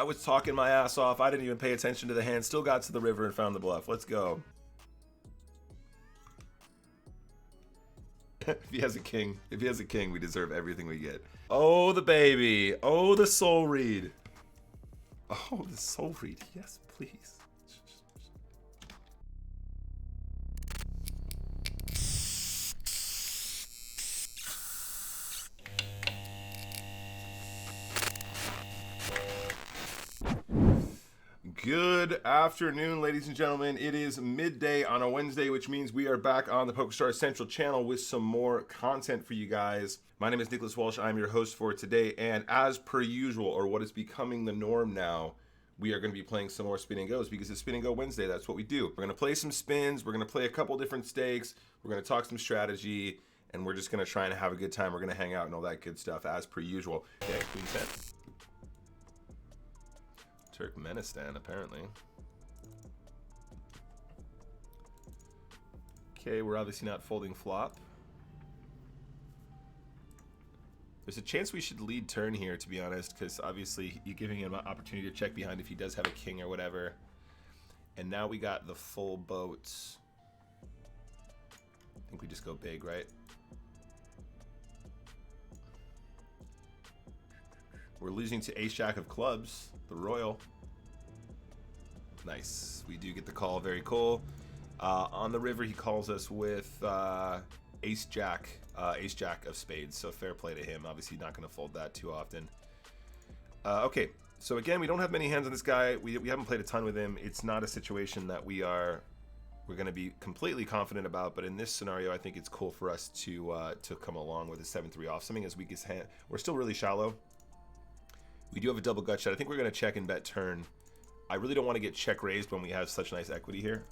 was talking my ass off. I didn't even pay attention to the hand. Still got to the river and found the bluff. Let's go. If he has a king, we deserve everything we get. Oh, the baby. Oh, the soul read. Oh, the soul read. Yes, please. Good afternoon, ladies and gentlemen. It is midday on a Wednesday, which means we are back on the PokerStars Central channel with some more content for you guys. My name is Nicholas Walsh. I'm your host for today, and as per usual, or what is becoming the norm now, we are going to be playing some more spin and goes because it's Spin and Go Wednesday. That's what we do. We're going to play some spins. We're going to play a couple different stakes. We're going to talk some strategy, and we're just going to try and have a good time. We're going to hang out and all that good stuff as per usual. Yeah, Queen 10. Turkmenistan, apparently. Okay, we're obviously not folding flop. There's a chance we should lead turn here, to be honest, because obviously you're giving him an opportunity to check behind if he does have a king or whatever. And now we got the full boats. I think we just go big, right? We're losing to ace-jack of clubs, the royal. Nice. We do get the call. Very cool. On the river, he calls us with ace-jack of spades. So fair play to him. Obviously not going to fold that too often. Okay. So again, we don't have many hands on this guy. We haven't played a ton with him. It's not a situation that we're going to be completely confident about. But in this scenario, I think it's cool for us to come along with a 7-3 off. Something as weak as hand. We're still really shallow. We do have a double gut shot. I think we're going to check and bet turn. I really don't want to get check raised when we have such nice equity here.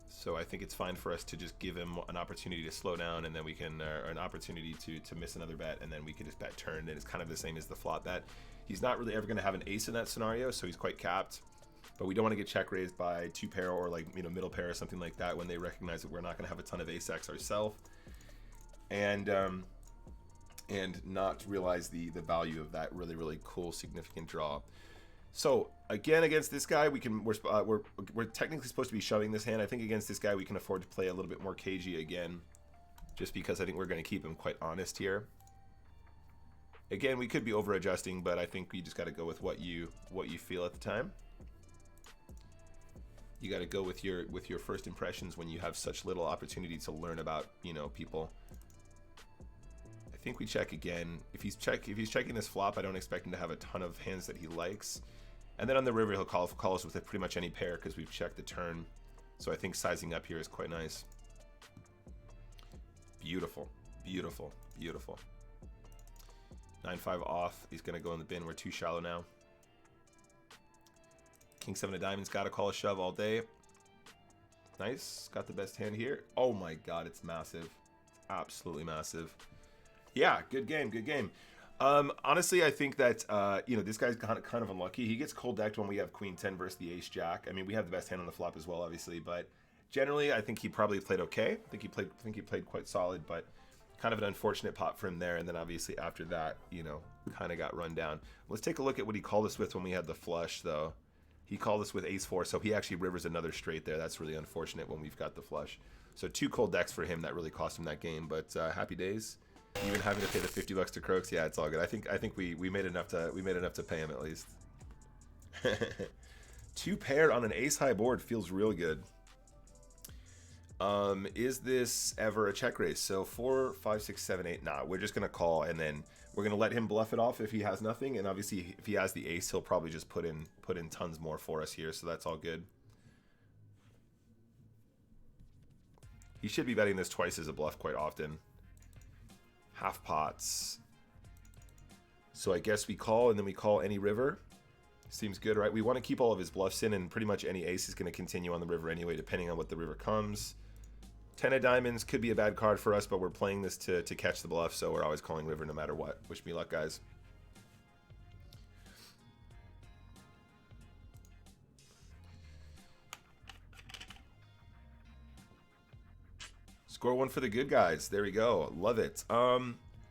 So I think it's fine for us to just give him an opportunity to slow down, and then we can, or an opportunity to miss another bet, and then we can just bet turn, and it's kind of the same as the flop bet. He's not really ever going to have an ace in that scenario, so he's quite capped. But we don't want to get check raised by two pair or like, you know, middle pair or something like that when they recognize that we're not going to have a ton of ace-x ourselves. And not realize the value of that really cool significant draw. So again, against this guy, we're technically supposed to be shoving this hand. I think against this guy we can afford to play a little bit more cagey again, just because I think we're going to keep him quite honest here. Again, we could be over adjusting, but I think you just got to go with what you feel at the time. You got to go with your first impressions when you have such little opportunity to learn about, you know, people. I think we check again. If he's checking this flop, I don't expect him to have a ton of hands that he likes. And then on the river, he'll call us with pretty much any pair because we've checked the turn. So I think sizing up here is quite nice. Beautiful, beautiful, beautiful. 9-5 off. He's gonna go in the bin. We're too shallow now. King 7 of diamonds. Gotta call a shove all day. Nice. Got the best hand here. Oh my God, it's massive. Absolutely massive. Yeah, good game, good game. Honestly, I think that, you know, this guy's kind of unlucky. He gets cold decked when we have Queen 10 versus the ace-jack. I mean, we have the best hand on the flop as well, obviously, but generally, I think he probably played okay. I think he played quite solid, but kind of an unfortunate pot for him there. And then obviously after that, you know, kind of got run down. Let's take a look at what he called us with when we had the flush, though. He called us with ace-4, so he actually rivers another straight there. That's really unfortunate when we've got the flush. So 2 cold decks for him. That really cost him that game, but happy days. Even having to pay the $50 to Croaks, yeah, it's all good. I think we made enough to pay him at least. 2 paired on an ace high board feels real good. Is this ever a check raise? So 4, 5, 6, 7, 8. Nah, we're just gonna call, and then we're gonna let him bluff it off if he has nothing. And obviously, if he has the ace, he'll probably just put in tons more for us here. So that's all good. He should be betting this twice as a bluff quite often. Half pots. So I guess we call, and then we call any river. Seems good, right? We want to keep all of his bluffs in, and pretty much any ace is going to continue on the river anyway, depending on what the river comes. 10 of diamonds could be a bad card for us, but we're playing this to catch the bluff, so we're always calling river no matter what. Wish me luck, guys. Score 1 for the good guys. There we go. Love it.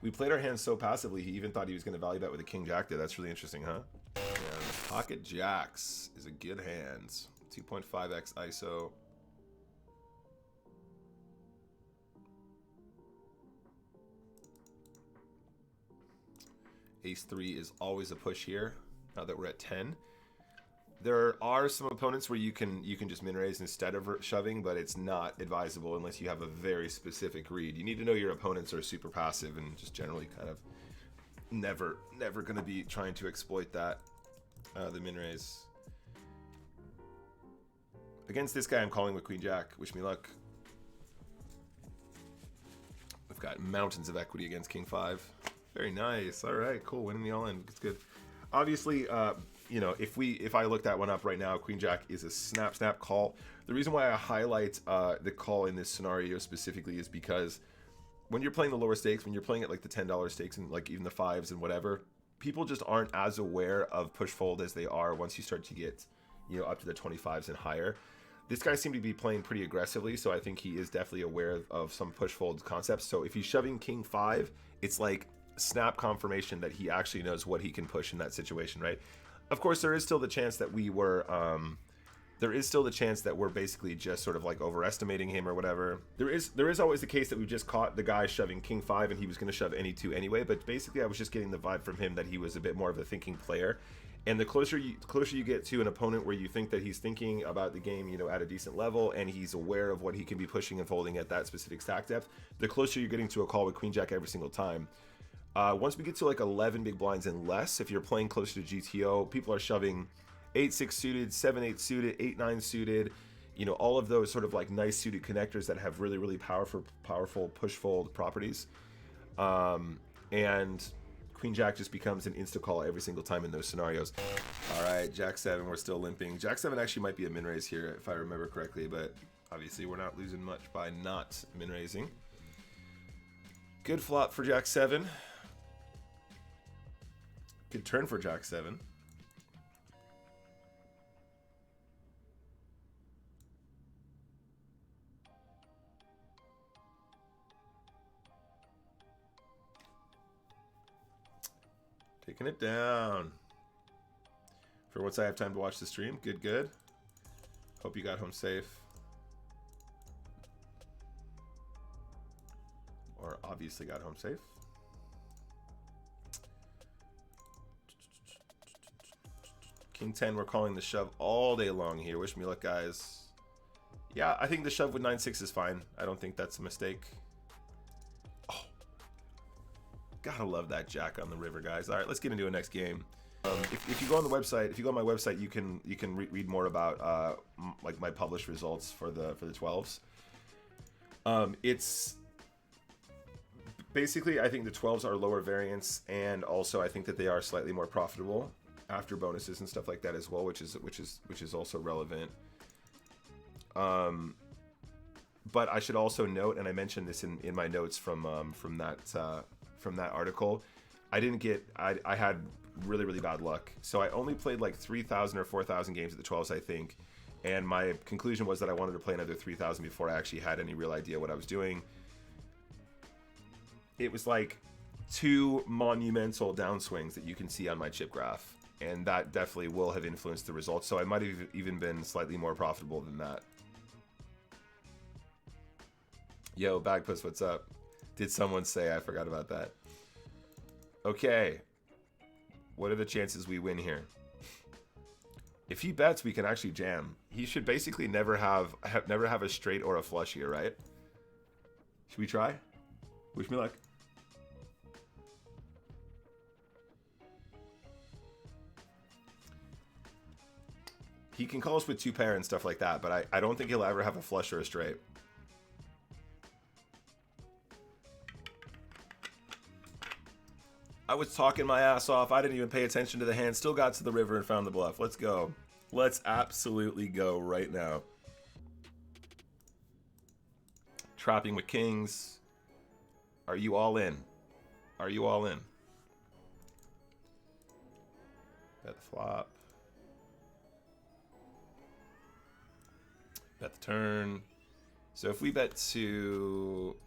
We played our hands so passively, he even thought he was going to value bet with a king jack there. That's really interesting, huh? And pocket jacks is a good hand. 2.5x ISO. Ace 3 is always a push here, now that we're at 10. There are some opponents where you can just min raise instead of shoving, but it's not advisable unless you have a very specific read. You need to know your opponents are super passive and just generally kind of never going to be trying to exploit that, the min raise. Against this guy, I'm calling with queen jack. Wish me luck. We've got mountains of equity against king 5. Very nice. All right, cool. Winning the all-in. It's good. Obviously, you know, if I looked that one up right now, queen jack is a snap call. The reason why I highlight the call in this scenario specifically is because when you're playing the lower stakes, when you're playing at like the $10 stakes and like even the 5s and whatever, people just aren't as aware of push fold as they are once you start to get, you know, up to the 25s and higher. This guy seemed to be playing pretty aggressively, so I think he is definitely aware of some push fold concepts. So if he's shoving king 5, it's like snap confirmation that he actually knows what he can push in that situation, right? Of course, there is still the chance that we were, we're basically just sort of like overestimating him or whatever. There is always the case that we just caught the guy shoving king 5 and he was going to shove any 2 anyway. But basically, I was just getting the vibe from him that he was a bit more of a thinking player. And the closer you get to an opponent where you think that he's thinking about the game, you know, at a decent level, and he's aware of what he can be pushing and folding at that specific stack depth, the closer you're getting to a call with queen jack every single time. Once we get to like 11 big blinds and less, if you're playing closer to GTO, people are shoving 8-6 suited, 7-8 suited, 8-9 suited, you know, all of those sort of like nice suited connectors that have really powerful push fold properties. And queen jack just becomes an insta call every single time in those scenarios. All right, jack 7, we're still limping. Jack 7 actually might be a min raise here if I remember correctly, but obviously we're not losing much by not min raising. Good flop for jack 7. Good turn for jack 7. Taking it down. For once I have time to watch the stream. Good. Hope you got home safe. Or obviously got home safe. King 10, we're calling the shove all day long here. Wish me luck, guys. Yeah, I think the shove with 9-6 is fine. I don't think that's a mistake. Oh, gotta love that jack on the river, guys. All right, let's get into a next game. If you go on the website, if you go on my website, you can read more about like my published results for the 12s. It's basically, I think the 12s are lower variance, and also I think that they are slightly more profitable after bonuses and stuff like that as well, which is also relevant. But I should also note, and I mentioned this in my notes from that article, I had really bad luck. So I only played like 3,000 or 4,000 games at the 12s, I think, and my conclusion was that I wanted to play another 3,000 before I actually had any real idea what I was doing. It was like 2 monumental downswings that you can see on my chip graph, and that definitely will have influenced the results. So I might have even been slightly more profitable than that. Yo, Bagpuss, what's up? Did someone say? I forgot about that. Okay. What are the chances we win here? If he bets, we can actually jam. He should basically never have a straight or a flush here, right? Should we try? Wish me luck. He can call us with 2 pair and stuff like that, but I don't think he'll ever have a flush or a straight. I was talking my ass off. I didn't even pay attention to the hand. Still got to the river and found the bluff. Let's go. Let's absolutely go right now. Trapping with kings. Are you all in? Are you all in? Bet the flop. Bet the turn. So if we bet to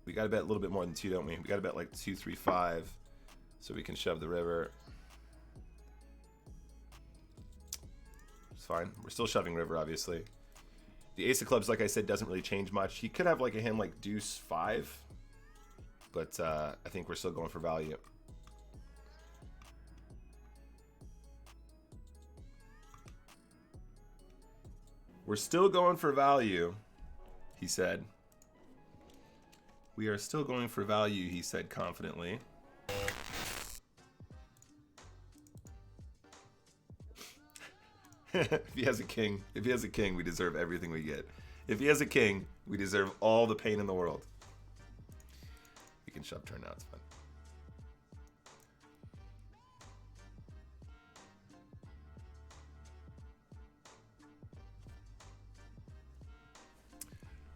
We got to bet a little bit more than 2, don't we? We got to bet like 2, 3, 5 so we can shove the river. It's fine. We're still shoving river, obviously. The ace of clubs, like I said, doesn't really change much. He could have like a hand like deuce 5, but I think we're still going for value. We're still going for value, he said. We are still going for value, he said confidently. If he has a king, we deserve everything we get. If he has a king, we deserve all the pain in the world. We can shove turn now, it's fine.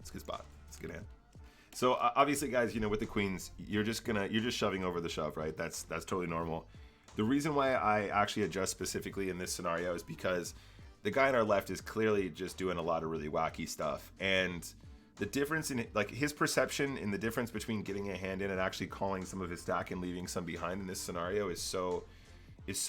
It's a good spot. It's a good hand. So obviously, guys, you know, with the queens, you're just shoving over the shove, right? That's totally normal. The reason why I actually adjust specifically in this scenario is because the guy on our left is clearly just doing a lot of really wacky stuff, and the difference in like his perception and the difference between getting a hand in and actually calling some of his stack and leaving some behind in this scenario is it's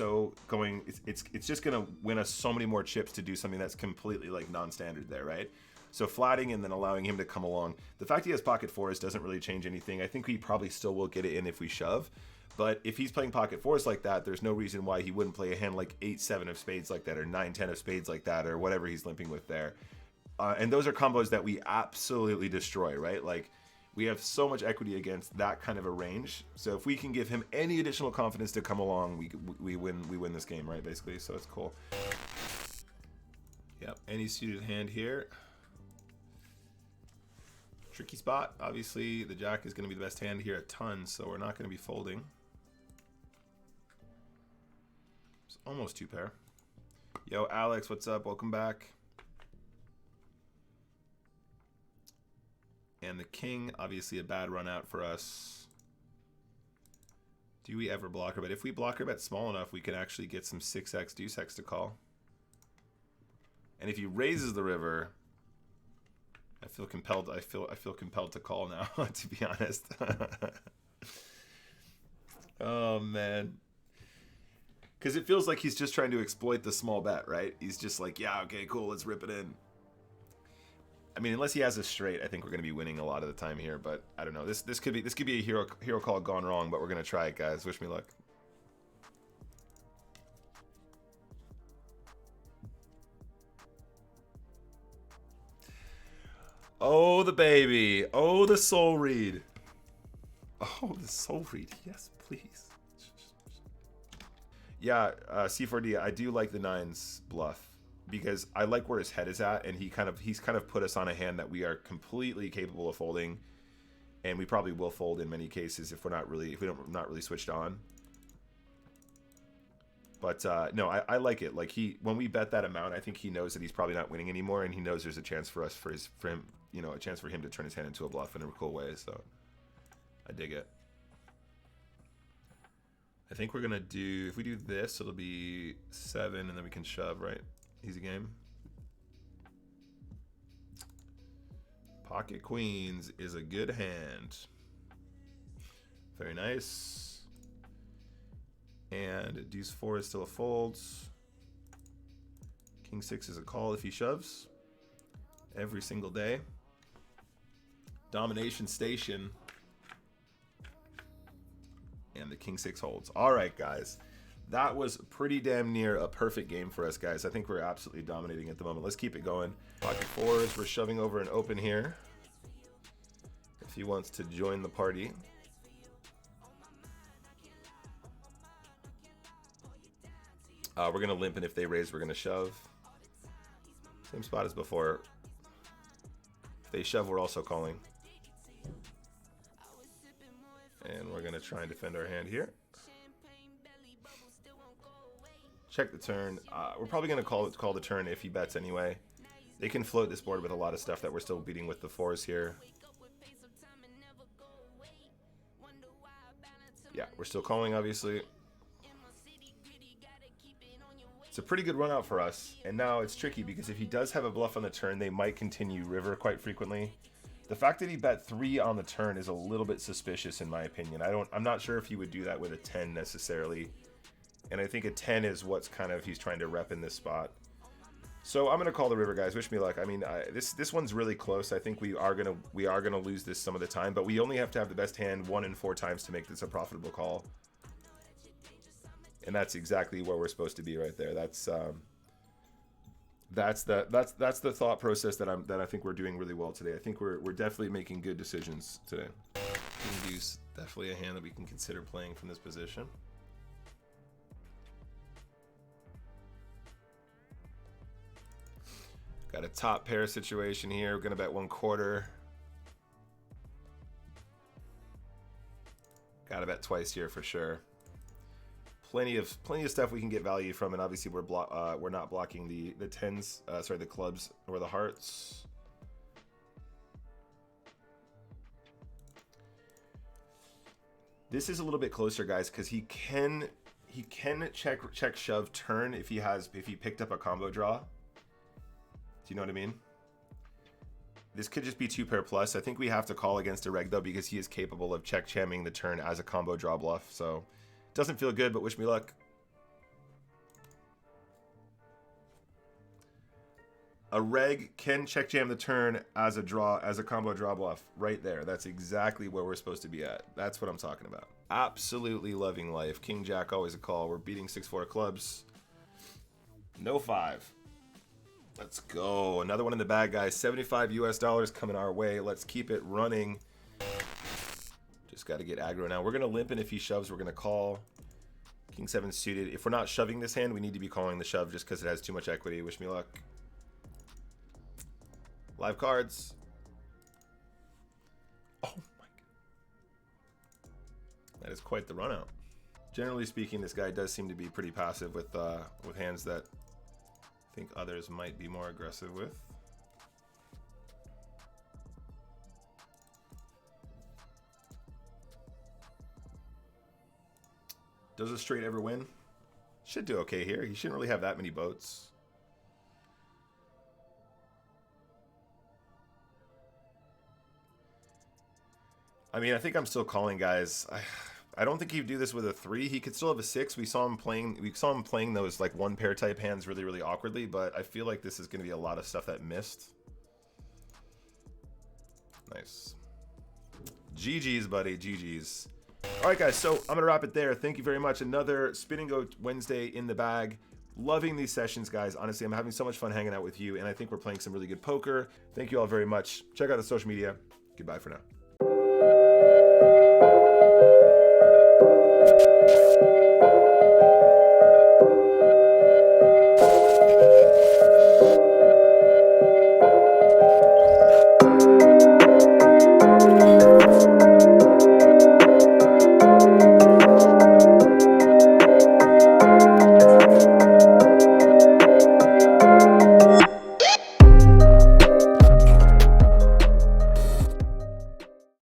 just gonna win us so many more chips to do something that's completely like non-standard there, right? So flatting and then allowing him to come along. The fact he has pocket fours doesn't really change anything. I think he probably still will get it in if we shove. But if he's playing pocket fours like that, there's no reason why he wouldn't play a hand like 8-7 of spades like that, or 9-10 of spades like that, or whatever he's limping with there. And those are combos that we absolutely destroy, right? Like, we have so much equity against that kind of a range. So if we can give him any additional confidence to come along, we win this game, right? Basically, so it's cool. Yep, any suited hand here. Tricky spot. Obviously, the jack is going to be the best hand here a ton, so we're not going to be folding. It's almost 2 pair. Yo, Alex, what's up? Welcome back. And the king, obviously a bad run out for us. Do we ever blocker bet? If we blocker bet small enough, we can actually get some 6x deuce x to call. And if he raises the river, I feel compelled to call now, to be honest. Oh man. Because it feels like he's just trying to exploit the small bet, right? He's just like, yeah, okay, cool, let's rip it in. I mean, unless he has a straight, I think we're going to be winning a lot of the time here. But I don't know. This could be a hero call gone wrong. But we're going to try it, guys. Wish me luck. Oh, the baby. Oh, the soul read. Oh, the soul read. Yes, please. Yeah, C4D. I do like the 9s bluff, because I like where his head is at, and he's kind of put us on a hand that we are completely capable of folding, and we probably will fold in many cases if we're not really switched on. But no, I like it. Like when we bet that amount, I think he knows that he's probably not winning anymore, and he knows there's a chance for him, you know, a chance for him to turn his hand into a bluff in a cool way. So I dig it. I think we're gonna do, if we do this, it'll be 7, and then we can shove, right? Easy game. Pocket queens is a good hand. Very nice. And deuce 4 is still a fold. King 6 is a call if he shoves. Every single day. Domination station. And the king 6 holds. All right, guys. That was pretty damn near a perfect game for us, guys. I think we're absolutely dominating at the moment. Let's keep it going. Pocket 4s, we're shoving over an open here. If he wants to join the party. We're going to limp, and if they raise, we're going to shove. Same spot as before. If they shove, we're also calling. And we're going to try and defend our hand here. Check the turn. We're probably going to call the turn if he bets anyway. They can float this board with a lot of stuff that we're still beating with the 4s here. Yeah, we're still calling, obviously. It's a pretty good run out for us. And now it's tricky because if he does have a bluff on the turn, they might continue river quite frequently. The fact that he bet 3 on the turn is a little bit suspicious in my opinion. I'm not sure if he would do that with a 10 necessarily. And I think a 10 is what's kind of he's trying to rep in this spot. So I'm gonna call the river, guys. Wish me luck. I mean, this one's really close. I think we are gonna lose this some of the time, but we only have to have the best hand 1 in 4 times to make this a profitable call. And that's exactly where we're supposed to be right there. That's the thought process that I think we're doing really well today. I think we're definitely making good decisions today. King deuce, definitely a hand that we can consider playing from this position. Got a top pair situation here. We're gonna bet 1/4. Gotta bet twice here for sure. Plenty of stuff we can get value from, and obviously we're not blocking the tens, sorry, the clubs or the hearts. This is a little bit closer, guys, because he can check shove turn if he picked up a combo draw. Do you know what I mean? This could just be 2 pair plus. I think we have to call against a reg though, because he is capable of check jamming the turn as a combo draw bluff. So doesn't feel good, but wish me luck. A reg can check jam the turn as a combo draw bluff right there. That's exactly where we're supposed to be at. That's what I'm talking about. Absolutely loving life. King jack always a call. We're beating 6-4 clubs. No 5. Let's go. Another one in the bag, guys. $75 US coming our way. Let's keep it running. Just got to get aggro now. We're going to limp in if he shoves. We're going to call. King 7 suited. If we're not shoving this hand, we need to be calling the shove just because it has too much equity. Wish me luck. Live cards. Oh my god. That is quite the run out. Generally speaking, this guy does seem to be pretty passive with hands that I think others might be more aggressive with. Does a straight ever win? Should do okay here. He shouldn't really have that many boats. I mean, I think I'm still calling, guys. I don't think he'd do this with a 3. He could still have a 6. We saw him playing those like 1 pair type hands really, really awkwardly, but I feel like this is going to be a lot of stuff that missed. Nice. GG's, buddy. GG's. All right, guys, so I'm going to wrap it there. Thank you very much. Another Spin and Go Wednesday in the bag. Loving these sessions, guys. Honestly, I'm having so much fun hanging out with you, and I think we're playing some really good poker. Thank you all very much. Check out the social media. Goodbye for now.